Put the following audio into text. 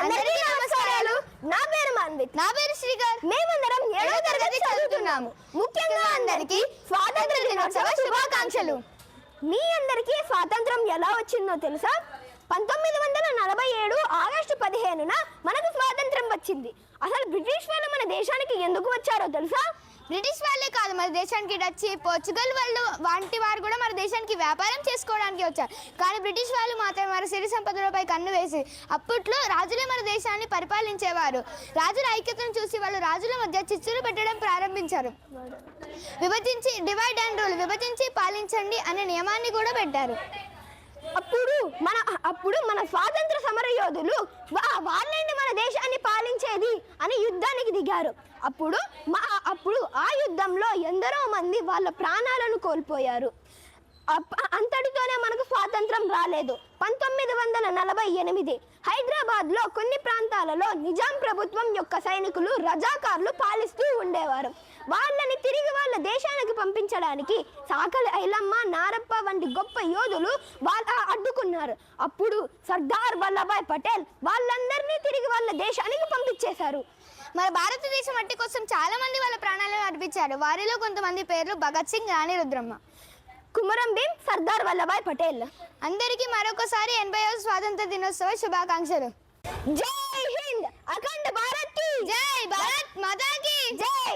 అందరికీ నమస్కారాలు. నా పేరు మాన్విత్. నా పేరు శ్రీకర్. మేమందరం 7వ తరగతి చదువుతున్నాము. ముఖ్యంగా అందరికీ స్వాతంత్ర దినోత్సవ శుభాకాంక్షలు. మీ అందరికీ స్వాతంత్రం ఎలా వచ్చిందో తెలుసా? 1947 ఆగస్టు 15న మనకు స్వాతంత్రం వచ్చింది. అసలు బ్రిటిష్ వాళ్ళు మన దేశానికి ఎందుకు వచ్చారో తెలుసా? బ్రిటిష్ వాళ్ళే కాదు, మన దేశానికి డచ్, పోర్చుగల్ వాళ్ళు వంటి వారు కూడా మన దేశానికి వ్యాపారం చేసుకోవడానికి వచ్చారు. కానీ బ్రిటిష్ వాళ్ళు మాత్రం మన సిరి సంపదలపై కన్ను వేసి అప్పట్లో రాజులే మన దేశాన్ని పరిపాలించేవారు. రాజుల ఐక్యతను చూసి వాళ్ళు రాజుల మధ్య చిచ్చులు పెట్టడం ప్రారంభించారు. డివైడ్ అండ్ రూల్, విభజించి పాలించండి అనే నియమాన్ని కూడా పెట్టారు. అప్పుడు మన స్వాతంత్ర సమర యోధులు వాళ్ళేంటి మన దేశాన్ని పాలించేది అని యుద్ధానికి దిగారు. అప్పుడు ఆ యుద్ధంలో ఎందరో మంది వాళ్ళ ప్రాణాలను కోల్పోయారు. అంతటితోనే మనకు స్వాతంత్రం రాలేదు. 1948 హైదరాబాద్లో కొన్ని ప్రాంతాలలో నిజాం ప్రభుత్వం యొక్క సైనికులు రజాకార్లు పాలిస్తూ ఉండేవారు. వాళ్ళని తిరిగి వాళ్ళ దేశానికి పంపించడానికి సాకలి ఐలమ్మ, నారప్ప వంటి గొప్ప యోధులు వాళ్ళ అడ్డుకున్నారు. అప్పుడు సర్దార్ వల్లభాయ్ పటేల్ వాళ్ళందరినీ తిరిగి వాళ్ళ దేశానికి పంపించేశారు. మన భారతదేశం మట్టి కోసం చాలా మంది వాళ్ళ ప్రాణాలను అర్పించారు. వారిలో కొంతమంది పేర్లు భగత్ సింగ్, రాణి రుద్రమ్మ, కుమరం భీం, సర్దార్ వల్లభాయ్ పటేల్. అందరికీ మరొకసారి 80వ స్వాతంత్ర దినోత్సవ శుభాకాంక్షలు. జై హింద్, అఖండ భారత్ కి జై, భారత్ మాతా కి జై.